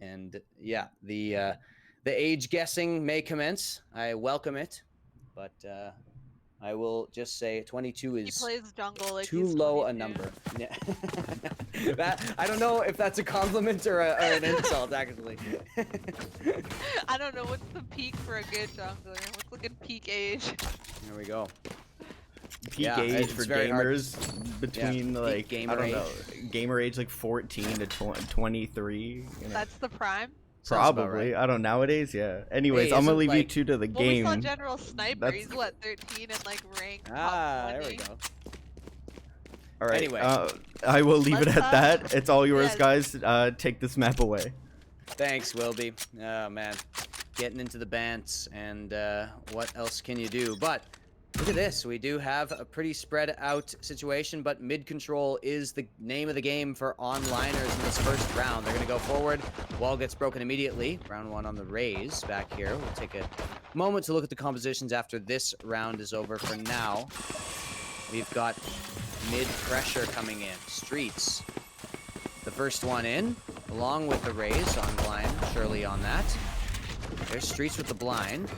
And yeah, the age guessing may commence. I welcome it, but I will just say 22 He is plays jungle like too he's low 22. a number. Yeah. I don't know if that's a compliment or an insult, actually. I don't know what's the peak for a good jungler. What's like a peak age? There we go. Peak Yeah, age it's for very hard. gamers between Yeah, like gamer I don't age. know, gamer age like 14 to 23. You know? That's the prime. Sounds about Probably. right. I don't know. Nowadays, yeah. Anyways, Hey, I'm gonna isn't, leave you like- two to the Well, we saw game. General Sniper. That's- He's what, 13 and like rank top Ah, 20. there we go. All right. Anyway. I will leave it Let's, at that. It's all yours, yeah. guys. Take this map away. Thanks, Wilby. Oh, man. Getting into the bants, and what else can you do? But look at this. We do have a pretty spread out situation, but mid control is the name of the game for onliners in this first round. They're going to go forward. Wall gets broken immediately. Round one on the raise back here. We'll take a moment to look at the compositions after this round is over. For now, we've got mid pressure coming in. Streets. The first one in, along with the raise on blind, surely on that. There's Streets with the blind.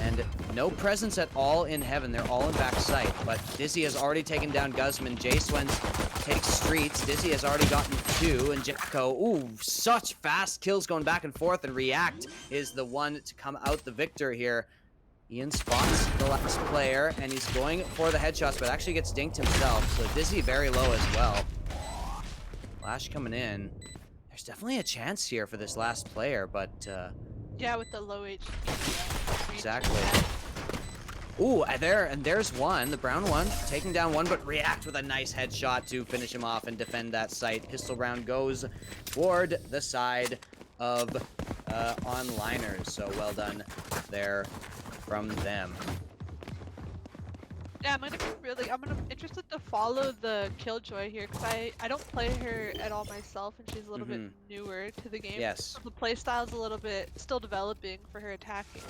And no presence at all in heaven. They're all in back sight. But Dizzy has already taken down Guzman. Swens takes Streets. Dizzy has already gotten 2. And Jacko, ooh, such fast kills going back and forth. And React is the one to come out the victor here. Ian spots the last player, and he's going for the headshots, but actually gets dinked himself. So Dizzy very low as well. Flash coming in. There's definitely a chance here for this last player, but Yeah, with the low HP. exactly. Ooh, there's one, the brown one, taking down one, but React with a nice headshot to finish him off and defend that site. Pistol round goes toward the side of onliners, so well done there from them. Yeah, I'm interested to follow the Killjoy here because I don't play her at all myself, and she's a little bit newer to the game. Yes. So the playstyle's a little bit still developing for her attacking.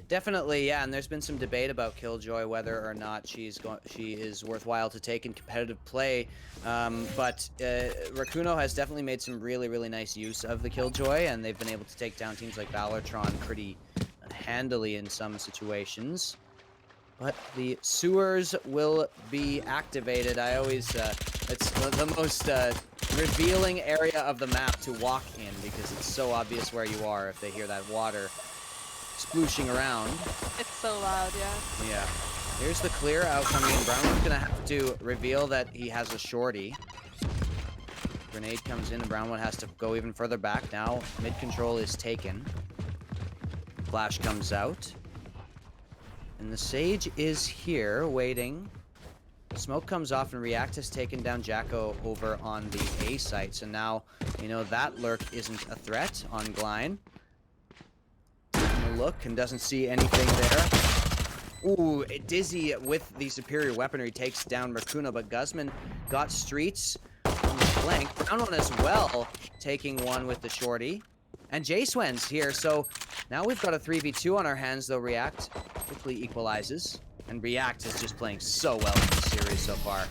Definitely, yeah, and there's been some debate about Killjoy, whether or not she is worthwhile to take in competitive play. But Rakuno has definitely made some really, really nice use of the Killjoy, and they've been able to take down teams like Valorant pretty handily in some situations. But the sewers will be activated. I always, it's the most revealing area of the map to walk in because it's so obvious where you are if they hear that water splooshing around. It's so loud, yeah. Yeah. Here's the clear out coming in. Brownwood's gonna have to reveal that he has a shorty. Grenade comes in and Brownwood has to go even further back. Now mid control is taken. Flash comes out. And the Sage is here, waiting. Smoke comes off, and React has taken down Jacko over on the A site. So now, you know, that lurk isn't a threat on Glein. Look, and doesn't see anything there. Ooh, Dizzy with the superior weaponry takes down Rakuno, but Guzman got Streets on the flank. Brown one as well, taking one with the shorty. And Swen's here, so now we've got a 3v2 on our hands, though React quickly equalizes. And React is just playing so well in this series so far.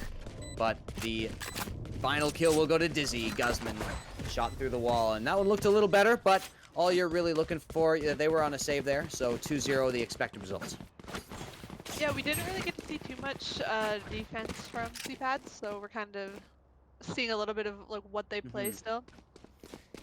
But the final kill will go to Dizzy. Guzman shot through the wall, and that one looked a little better, but all you're really looking for, they were on a save there, so 2-0 the expected result. Yeah, we didn't really get to see too much defense from CPADs, so we're kind of seeing a little bit of like what they play still.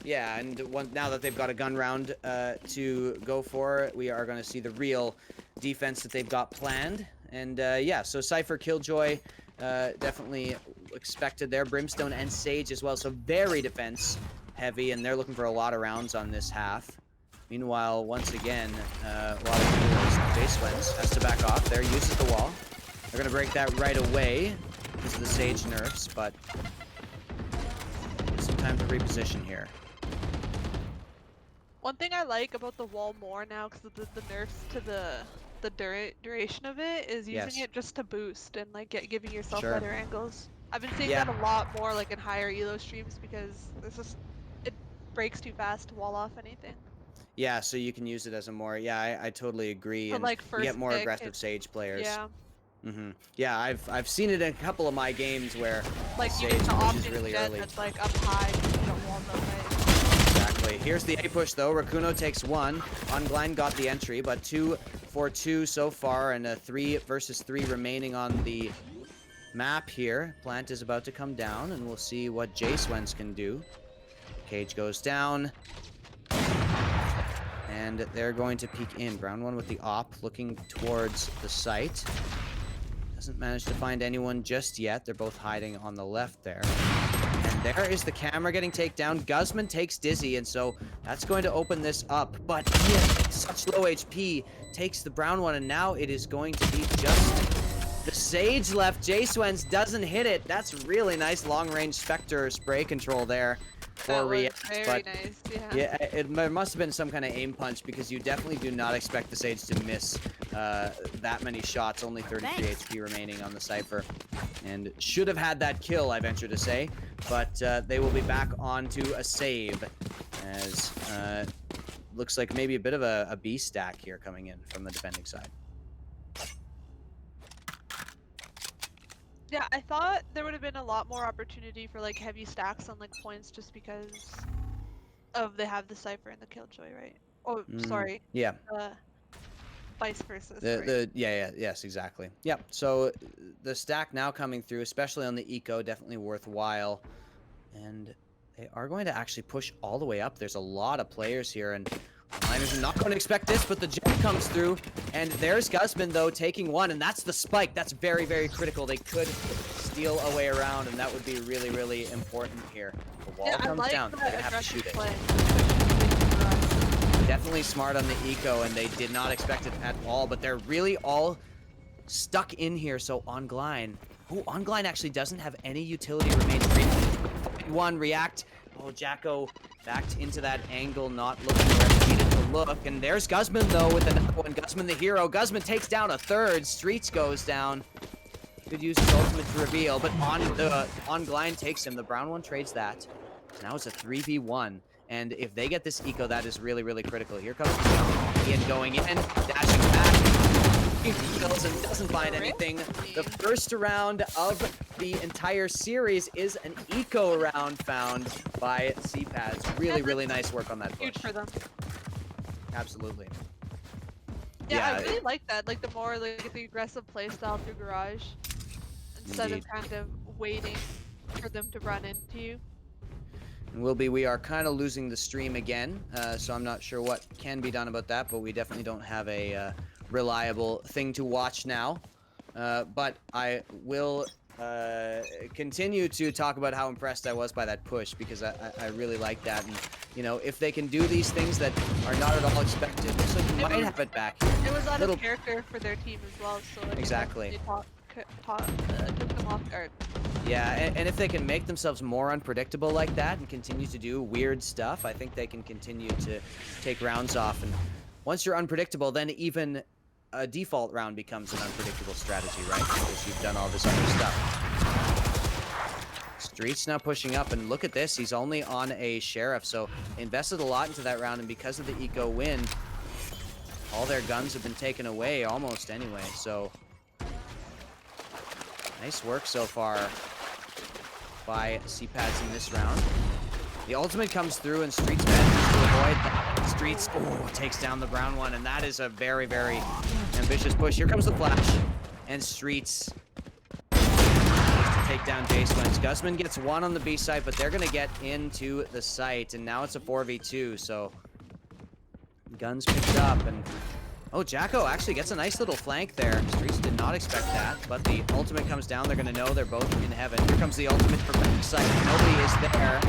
Yeah, and now that they've got a gun round to go for, we are going to see the real defense that they've got planned. And yeah, so Cypher, Killjoy, definitely expected there. Brimstone and Sage as well, so very defense heavy, and they're looking for a lot of rounds on this half. Meanwhile, once again, a lot of Jace Wins has to back off there, uses the wall. They're going to break that right away because of the Sage nerfs, but some time to reposition here. One thing I like about the wall more now, because of the nerfs to the duration of it, is using it just to boost and like giving yourself better angles. I've been seeing that a lot more like in higher elo streams because it breaks too fast to wall off anything. Yeah, so you can use it as a more, I totally agree. So, and like, you get more aggressive Sage players. Yeah. Yeah, I've seen it in a couple of my games where like Sage you get the pushes option really jet early. that's like up high, you don't wall them right. here's the A push though. Rakuno takes one. Ongline got the entry, but 2 for 2 so far, and a 3 versus 3 remaining on the map here. Plant is about to come down, and we'll see what J-Swens can do. Cage goes down. And they're going to peek in. Brown one with the op, looking towards the site. Doesn't manage to find anyone just yet. They're both hiding on the left there. And there is the camera getting taken down. Guzman takes Dizzy, and so that's going to open this up. But he has such low HP, takes the brown one, and now it is going to be just the Sage left. J-Swens doesn't hit it. That's really nice long-range Spectre spray control there. For React, very nice, yeah, it must have been some kind of aim punch, because you definitely do not expect the Sage to miss that many shots. Only 33 HP remaining on the Cypher, and should have had that kill, I venture to say. But they will be back onto a save, as looks like maybe a bit of a B stack here coming in from the defending side. Yeah, I thought there would have been a lot more opportunity for like heavy stacks on like points, just because of they have the Cypher and the Killjoy, right? Oh, sorry. Yeah. Vice versa. Yes, exactly. Yep. So the stack now coming through, especially on the eco, definitely worthwhile, and they are going to actually push all the way up. There's a lot of players here, and Liners are not going to expect this, but the jump comes through, and there's Guzman, though, taking one, and that's the spike. That's very, very critical. They could steal a way around, and that would be really, really important here. The wall comes down. They're going to have to shoot it. Definitely smart on the eco, and they did not expect it at all, but they're really all stuck in here, so Ongline. Oh, Ongline actually doesn't have any utility remaining. One react. Oh, Jacko backed into that angle, not looking where he needed to look. And there's Guzman, though, with another one. Guzman the hero. Guzman takes down a third. Streets goes down. Could use his ultimate to reveal, but Ongline takes him. The brown one trades that. Now it's a 3v1. And if they get this eco, that is really, really critical. Here comes Ian going in, dashing back. He kills and doesn't find anything. The first round of the entire series is an eco round found by CPADs. Really, really nice work on that push. Huge for them. Absolutely. Yeah, I really like that. Like the more like the aggressive playstyle through Garage, instead of kind of waiting for them to run into you. And we are kind of losing the stream again, so I'm not sure what can be done about that, but we definitely don't have a reliable thing to watch now. But I will continue to talk about how impressed I was by that push, because I really like that. And, you know, if they can do these things that are not at all expected, it looks like you might have it back here. It was out of character for their team as well, so like, exactly. Took them off guard. Yeah, and if they can make themselves more unpredictable like that and continue to do weird stuff, I think they can continue to take rounds off. And once you're unpredictable, then even a default round becomes an unpredictable strategy, right? Because you've done all this other stuff. Streets now pushing up, and look at this. He's only on a Sheriff, so invested a lot into that round, and because of the eco win, all their guns have been taken away almost anyway, so nice work so far by CPADs in this round. The ultimate comes through, and Streets manages to avoid that. Streets takes down the brown one, and that is a very, very ambitious push. Here comes the flash, and Streets needs to take down J-Swens. Guzman gets one on the B site, but they're going to get into the site, and now it's a 4v2, so guns picked up, and oh, Jacko actually gets a nice little flank there. Streets did not expect that, but the ultimate comes down. They're going to know they're both in heaven. Here comes the ultimate for backside. Nobody is there.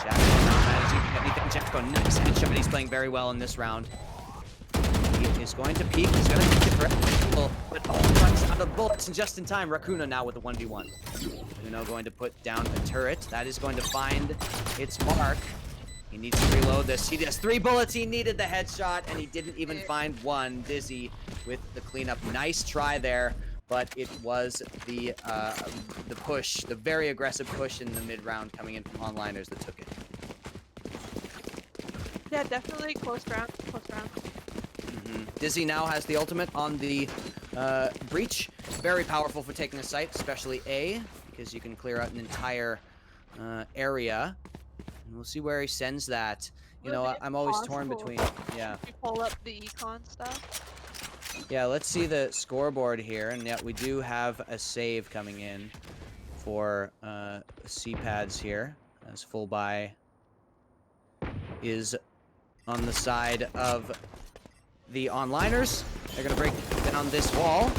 Jacko not managing to get anything. Jacko, nice headshot. He's playing very well in this round. He is going to peek. He's going to peek the correct angle, but runs out of bullets, and just in time. Rakuno now with the 1v1. Rakuno going to put down a turret. That is going to find its mark. He needs to reload this. He has 3 bullets. He needed the headshot, and he didn't even find one. Dizzy with the cleanup. Nice try there, but it was the push, the very aggressive push in the mid-round coming in from onliners that took it. Yeah, definitely close round. Close round. Dizzy now has the ultimate on the breach. Very powerful for taking a site, especially A, because you can clear out an entire area. And we'll see where he sends that. You Will know, it be I'm always torn possible between. Yeah. if we pull up the econ stuff? Yeah, let's see the scoreboard here. And yeah, we do have a save coming in for C-pads here. As full buy is on the side of the onliners. They're going to break down this wall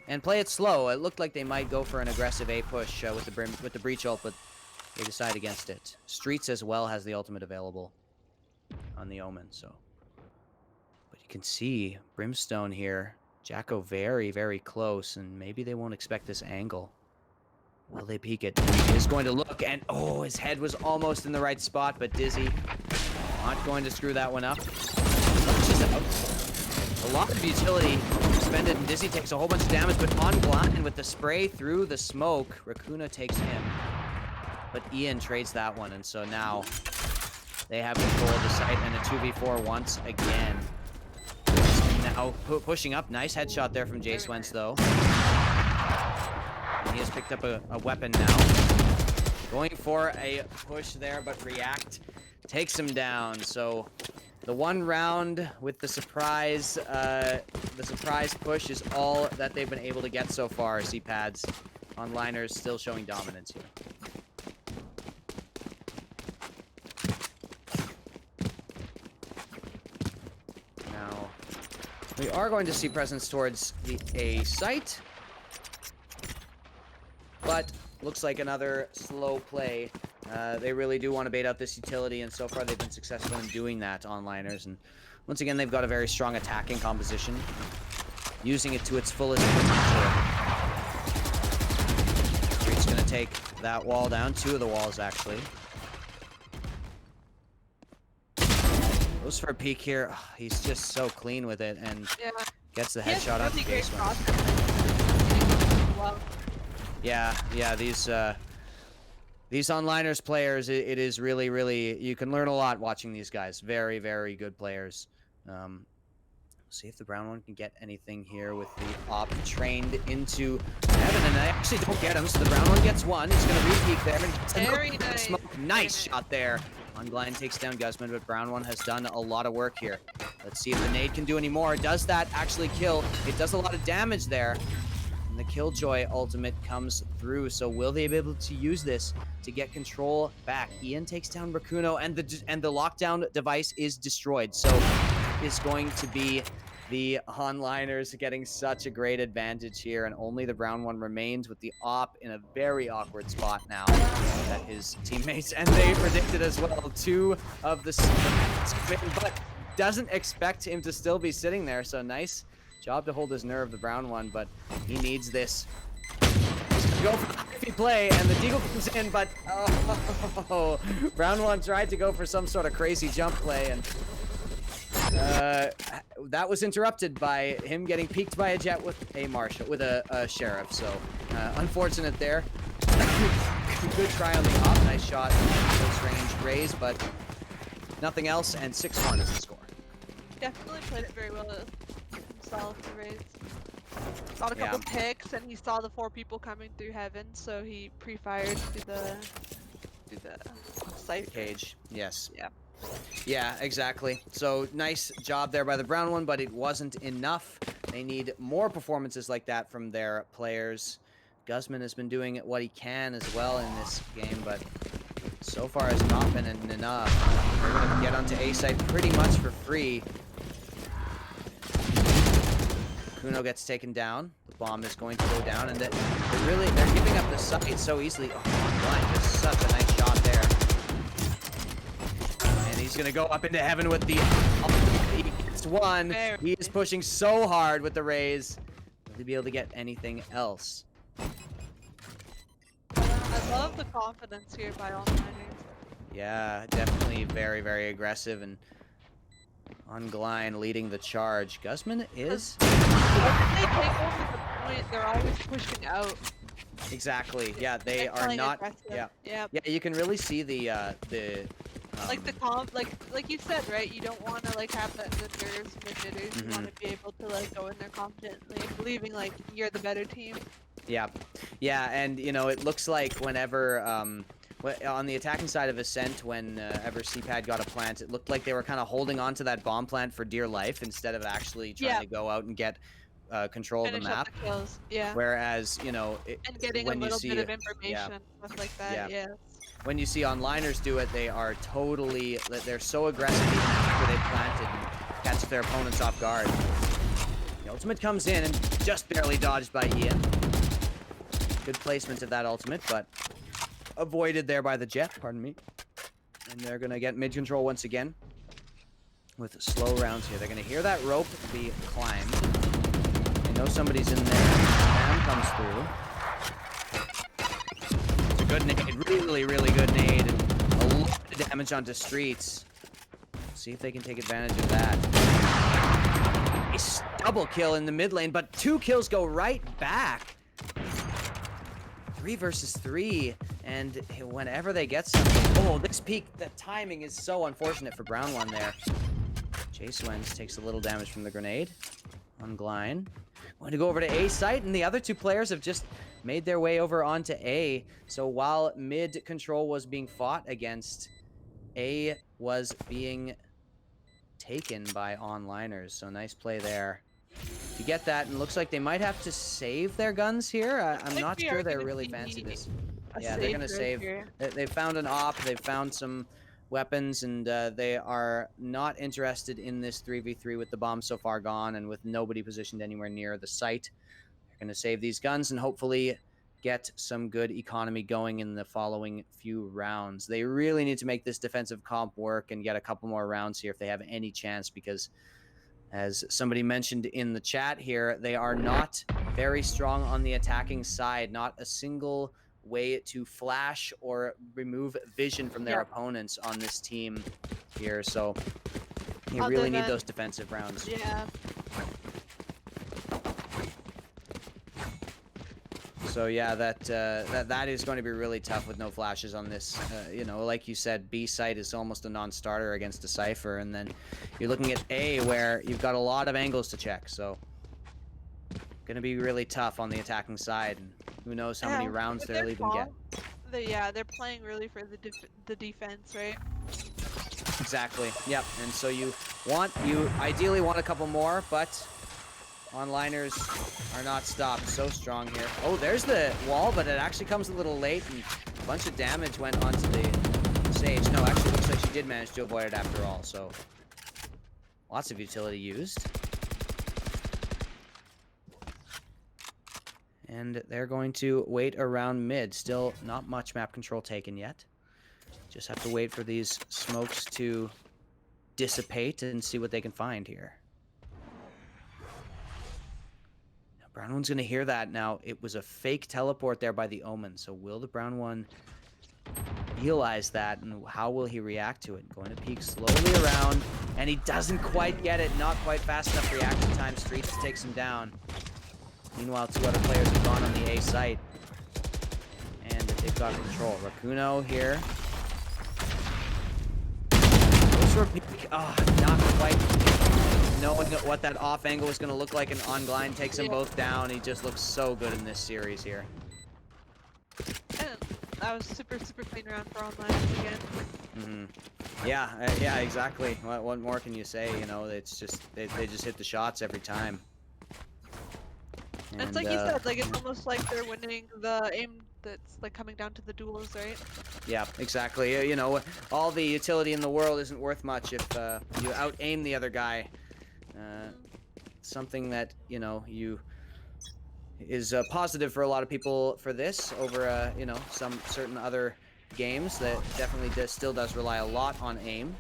and play it slow. It looked like they might go for an aggressive A push with the breach ult, but they decide against it. Streets as well has the ultimate available on the Omen, so. But you can see Brimstone here. Jacko very, very close, and maybe they won't expect this angle. Will they peek it? He is going to look, and oh, his head was almost in the right spot, but Dizzy not going to screw that one up. Just out. A lot of utility expended, and Dizzy takes a whole bunch of damage, but on blind with the spray through the smoke, Raccoona takes him. But Ian trades that one, and so now they have control of the site, and a 2v4 once again. Now pushing up. Nice headshot there from Jace Wentz, though. And he has picked up a weapon now. Going for a push there, but React takes him down. So the one round with the surprise push is all that they've been able to get so far. C-pads, onliners still showing dominance here. Now, we are going to see presence towards the A site, but looks like another slow play. They really do want to bait out this utility, and so far they've been successful in doing that, onliners. And once again, they've got a very strong attacking composition, using it to its fullest potential. Street's going to take that wall down, 2 of the walls actually. Goes for a peek here. Oh, he's just so clean with it, and gets the headshot on the base one. Yeah, these onliners players, it is really, really, you can learn a lot watching these guys. Very, very good players. See if the brown one can get anything here with the op trained into heaven, and I actually don't get him, so the brown one gets one. He's going to re-peek there, and very nice. Smoke. Nice shot there. Ongline takes down Guzman, but brown one has done a lot of work here. Let's see if the nade can do any more. Does that actually kill? It does a lot of damage there. And the Killjoy ultimate comes through, so will they be able to use this to get control back? Ian takes down Rakuno, and the lockdown device is destroyed, so is going to be the onliners getting such a great advantage here, and only the brown one remains with the op in a very awkward spot now that his teammates, and they predicted as well, 2 of the but doesn't expect him to still be sitting there, so nice job to hold his nerve, the brown one, but he needs this. Go for the iffy play, and the deagle comes in, but oh, brown one tried to go for some sort of crazy jump play, and that was interrupted by him getting peeked by a jet with a marshal, with a sheriff. So unfortunate there. Good try on the op. Nice shot. Close range raise, but nothing else. And 6-1 is the score. Definitely played it very well himself to raise. Got a couple picks, and he saw the 4 people coming through heaven, so he pre-fired through the site cage. Yes. Yeah. Yeah, exactly. So nice job there by the brown one, but it wasn't enough. They need more performances like that from their players. Guzman has been doing what he can as well in this game, but so far has not been enough. They're going to get onto A site pretty much for free. Kuno gets taken down. The bomb is going to go down, and they're giving up the site so easily. Oh, blind. This is such a nice shot there. He's gonna go up into heaven with the he gets one. He is pushing so hard with the raise to be able to get anything else. I love the confidence here by onliners. Yeah, definitely very, very aggressive, and Ongline leading the charge. Guzman is. Once they take over the point, they're always pushing out. Exactly. Yeah, they are not. Aggressive. Yeah, you can really see the Like the like you said, right? You don't want to like have that the nerves and the jitters. You want to be able to like go in there confidently and believing like you're the better team. Yeah, yeah, and you know it looks like whenever on the attacking side of Ascent, whenever CPAD got a plant, it looked like they were kind of holding on to that bomb plant for dear life instead of actually trying to go out and get control of the map. Up the kills. Yeah. Whereas, you know, and getting a little bit of information, stuff like that. Yeah. When you see onliners do it, they are totally, they're so aggressive even after they planted and catch their opponents off guard. The ultimate comes in and just barely dodged by Ian. Good placement of that ultimate, but avoided there by the Jet, pardon me. And they're going to get mid control once again with slow rounds here. They're going to hear that rope be climbed. They know somebody's in there. Spam comes through. It's a good nade. Really, really good nade. And a lot of damage onto Streets. See if they can take advantage of that. A double kill in the mid lane, but 2 kills go right back. 3 versus 3, and whenever they get something, oh, this peak, the timing is so unfortunate for Brown One there. J-Swens takes a little damage from the grenade on Glein. Want to go over to A site, and the other 2 players have just made their way over onto A. So while mid control was being fought against, A was being taken by onliners. So nice play there to get that, and looks like they might have to save their guns here. I'm not sure they're really fancy this. Yeah, they're gonna save. They've found an op, they've found some weapons, and they are not interested in this 3v3 with the bomb so far gone and with nobody positioned anywhere near the site. They're gonna save these guns and hopefully get some good economy going in the following few rounds. They really need to make this defensive comp work and get a couple more rounds here if they have any chance, because as somebody mentioned in the chat here, they are not very strong on the attacking side. Not a single way to flash or remove vision from their opponents on this team here. So you really need those defensive rounds. Yeah. So yeah, that is going to be really tough with no flashes on this. You know, like you said, B site is almost a non-starter against a Cypher, and then you're looking at A where you've got a lot of angles to check. So gonna be really tough on the attacking side, and who knows how many rounds they'll even get. They're playing really for the defense, right? Exactly. Yep. And so you ideally want a couple more, but onliners are not stopped. So strong here. Oh, there's the wall, but it actually comes a little late, and a bunch of damage went onto the Sage. No, actually looks like she did manage to avoid it after all, so lots of utility used. And they're going to wait around mid. Still not much map control taken yet. Just have to wait for these smokes to dissipate and see what they can find here. Brown One's going to hear that now. It was a fake teleport there by the Omen. So will the Brown One realize that, and how will he react to it? Going to peek slowly around, and he doesn't quite get it. Not quite fast enough reaction time. Streets takes him down. Meanwhile, 2 other players have gone on the A site, and they've got control. Rakuno here. Goes for a peek. Oh, not quite knowing what that off angle was going to look like, and Ongline takes them both down. He just looks so good in this series here. And that was super clean round for Online again. Yeah, exactly. What more can you say? You know, it's just they just hit the shots every time. And it's like you said, like it's almost like they're winning the aim that's like coming down to the duels, right? Yeah, exactly. You know, all the utility in the world isn't worth much if you out-aim the other guy. Something that, you know, is positive for a lot of people for this over, you know, some certain other games that definitely still does rely a lot on aim.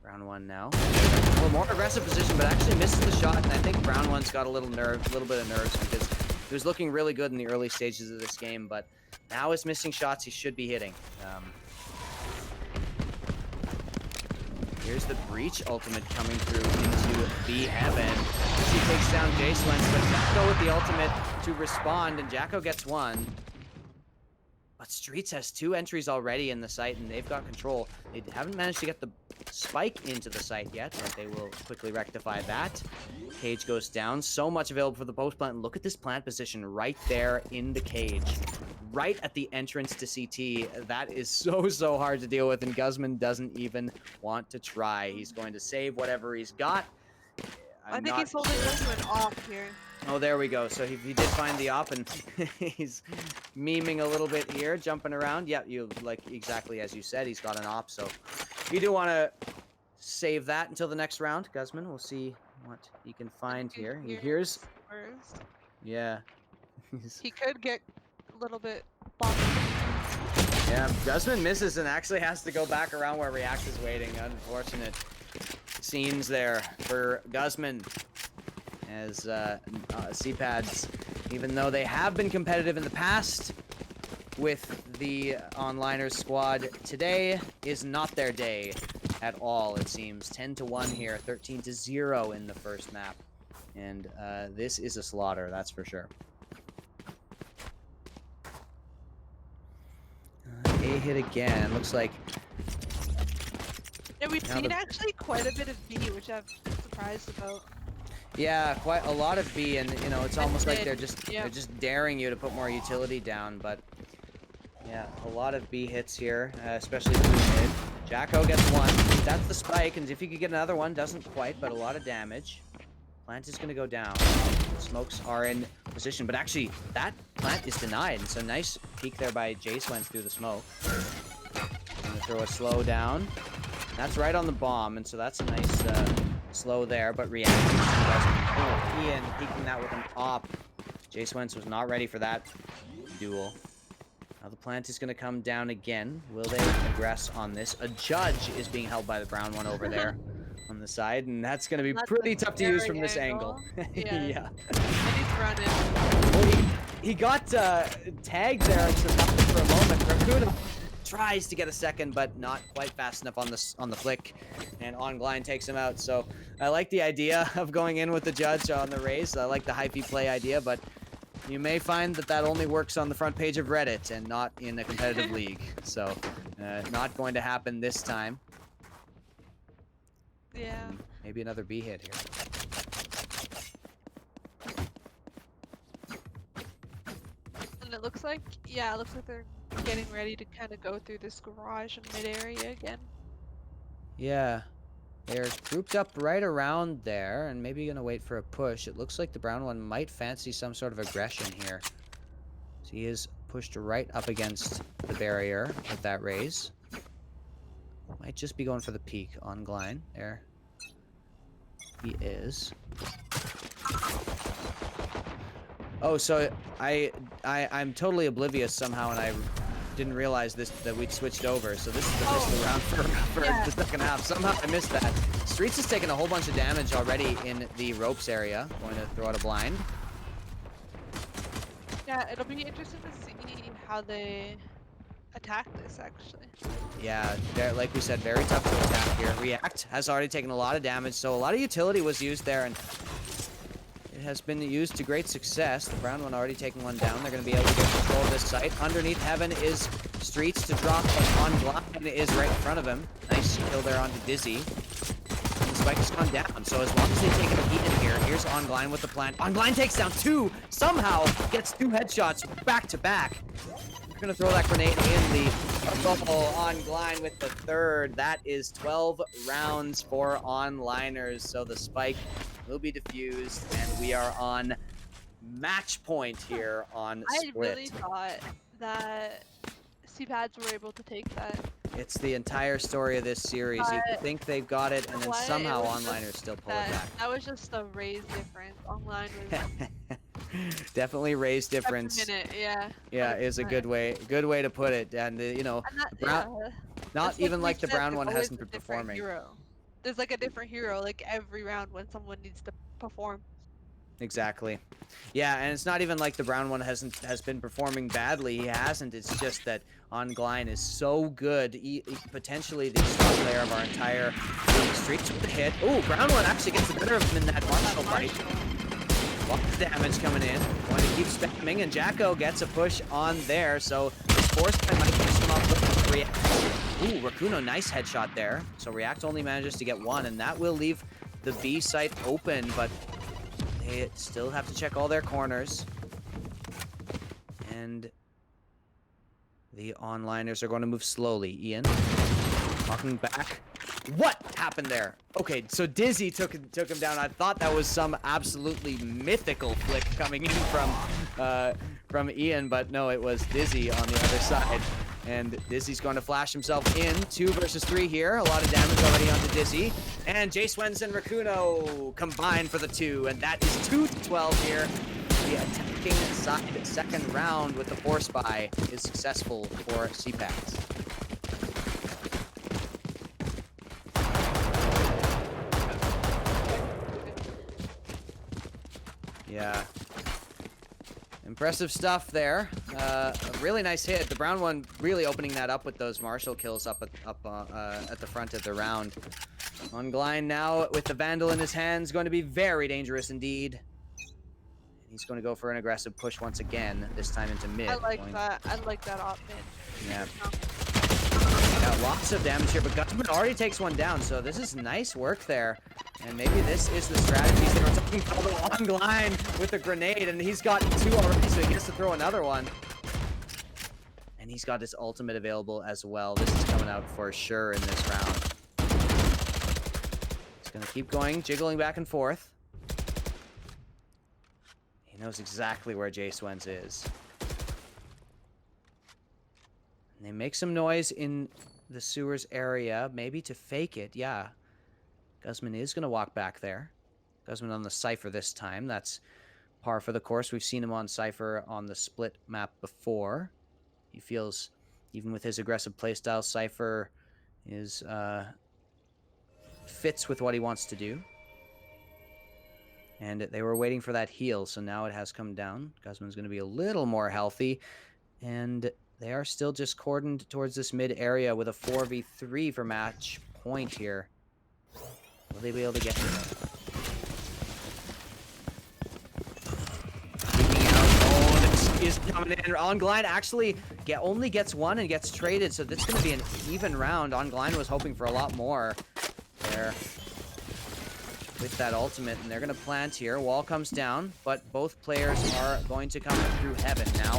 Brown One now. A little more aggressive position, but actually misses the shot, and I think Brown One's got a little bit of nerves because he was looking really good in the early stages of this game, but now is missing shots he should be hitting. Here's the Breach ultimate coming through into B heaven. She takes down J-Swens, but Jacko with the ultimate to respond, and Jacko gets one. But Streets has 2 entries already in the site, and they've got control. They haven't managed to get the spike into the site yet, but they will quickly rectify that. Cage goes down. So much available for the post plant. Look at this plant position right there in the cage. Right at the entrance to CT. That is so hard to deal with, and Guzman doesn't even want to try. He's going to save whatever he's got. I think he's holding Guzman off here. Oh, there we go. So he did find the op, and he's memeing a little bit here, jumping around. Yeah, you like exactly as you said, he's got an op. So you do want to save that until the next round, Guzman. We'll see what he can find here. He hears. Yeah. He could get a little bit bumped. Yeah, Guzman misses and actually has to go back around where React is waiting. Unfortunate scenes there for Guzman. As CPADs, even though they have been competitive in the past with the onliners squad, today is not their day at all, it seems. 10-1 here, 13-0 in the first map. And this is a slaughter, that's for sure. A hit again, looks like... Yeah, we've seen actually quite a bit of B, which I'm surprised about. Yeah, quite a lot of B, and you know, it's almost like they're just daring you to put more utility down. But yeah, a lot of B hits here, especially the mid. Jacko gets one. That's the spike, and if he could get another one, doesn't quite, but a lot of damage. Plant is gonna go down. Smokes are in position, but actually that plant is denied. And so nice peek there by Jace went through the smoke. Gonna throw a slow down. That's right on the bomb, and so that's a nice. Slow there, but reacting. Oh, Ian peeking that with an op. Jace Wentz was not ready for that duel. Now the plant is going to come down again. Will they aggress on this? A judge is being held by the brown one over there on the side, and that's going to be pretty tough to use from this angle. Yeah. And he's running. Well, he got tagged there for a moment. Raccoon tries to get a second, but not quite fast enough on the flick, and Ongline takes him out. So I like the idea of going in with the judge on the raise. I like the hyphy play idea, but you may find that only works on the front page of Reddit and not in a competitive league. So not going to happen this time. Yeah. Maybe another B hit here. And it looks like, yeah, it looks like they're getting ready to kind of go through this garage and mid area again. Yeah, they're grouped up right around there and maybe gonna wait for a push. It looks like the brown one might fancy some sort of aggression here. So he is pushed right up against the barrier with that raise. Might just be going for the peak on Gline. There he is. Oh, so I'm totally oblivious somehow, and I didn't realize that we'd switched over. So this is the pistol round for the second half. Somehow I missed that. Streets has taken a whole bunch of damage already in the ropes area. Going to throw out a blind. Yeah, it'll be interesting to see how they attack this, actually. Yeah, like we said, very tough to attack here. React has already taken a lot of damage, so a lot of utility was used there, and it has been used to great success. The brown one already taking one down. They're going to be able to get control of this site. Underneath Heaven is Streets to drop, but on Gline is right in front of him. Nice kill there onto Dizzy. The spike has gone down, so as long as they take a heat in here, here's Ongline with the plant. Ongline takes down 2, somehow gets 2 headshots back to back. They're going to throw that grenade in the bubble. Ongline with the 3rd. That is 12 rounds for onliners, so the spike will be diffused, and we are on match point here on Split. I really thought that CPADs were able to take that. It's the entire story of this series. You think they've got it, and then somehow onliners still pull it back. That was just a raise difference. Online was definitely raise difference. Yeah. Yeah, is a good way to put it. And you know, not even like the brown one hasn't been performing. There's like a different hero like every round when someone needs to perform. Exactly. Yeah, and it's not even like the brown one has been performing badly. He hasn't. It's just that Ongline is so good. Potentially the star player of our entire streak to the hit. Oh, brown one actually gets the better of him in that martial fight. Lots of damage coming in. Going to keep spamming, and Jacko gets a push on there. So force by might finish him off with React. Ooh, Rakuno, nice headshot there. So React only manages to get one, and that will leave the B site open, but they still have to check all their corners. And the onliners are going to move slowly. Ian, walking back. What happened there? Okay, so Dizzy took him down. I thought that was some absolutely mythical flick coming in from Ian, but no, it was Dizzy on the other side. And Dizzy's going to flash himself in. 2 versus 3 here. A lot of damage already onto Dizzy. And Jay Swenson and Rakuno combine for the 2. And that is 2 to 12 here. The attacking side second round with the force buy is successful for CPADs. Yeah. Impressive stuff there. A really nice hit. The brown one really opening that up with those Marshall kills up at the front of the round. Ongline now with the Vandal in his hands, going to be very dangerous indeed. He's going to go for an aggressive push once again, this time into mid. I like that. I like that op mid. Yeah. Got lots of damage here, but Gutman already takes one down, so this is nice work there. And maybe this is the strategy they were talking about, the long line with the grenade, and he's got 2 already, so he gets to throw another one. And he's got his ultimate available as well. This is coming out for sure in this round. He's going to keep going, jiggling back and forth. He knows exactly where Jay Swens is. And they make some noise in the sewers area, maybe to fake it. Yeah. Guzman is going to walk back there. Guzman on the Cypher this time. That's par for the course. We've seen him on Cypher on the split map before. He feels, even with his aggressive playstyle, Cypher is fits with what he wants to do. And they were waiting for that heal, so now it has come down. Guzman's going to be a little more healthy. And they are still just cordoned towards this mid area with a 4v3 for match point here. Will they be able to get to them? Peeking out. Oh, this is coming in. Ongline actually only gets one and gets traded, so this is going to be an even round. Ongline was hoping for a lot more there with that ultimate, and they're going to plant here. Wall comes down, but both players are going to come through heaven now.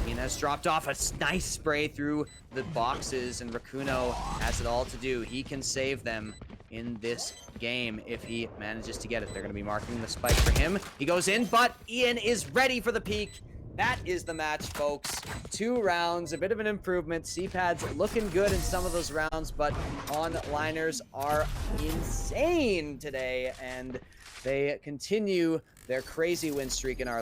Ian has dropped off a nice spray through the boxes, and Rakuno has it all to do. He can save them in this game if he manages to get it. They're going to be marking the spike for him. He goes in, but Ian is ready for the peak. That is the match, folks. 2 rounds, a bit of an improvement. CPAD's looking good in some of those rounds, but onliners are insane today, and they continue their crazy win streak in our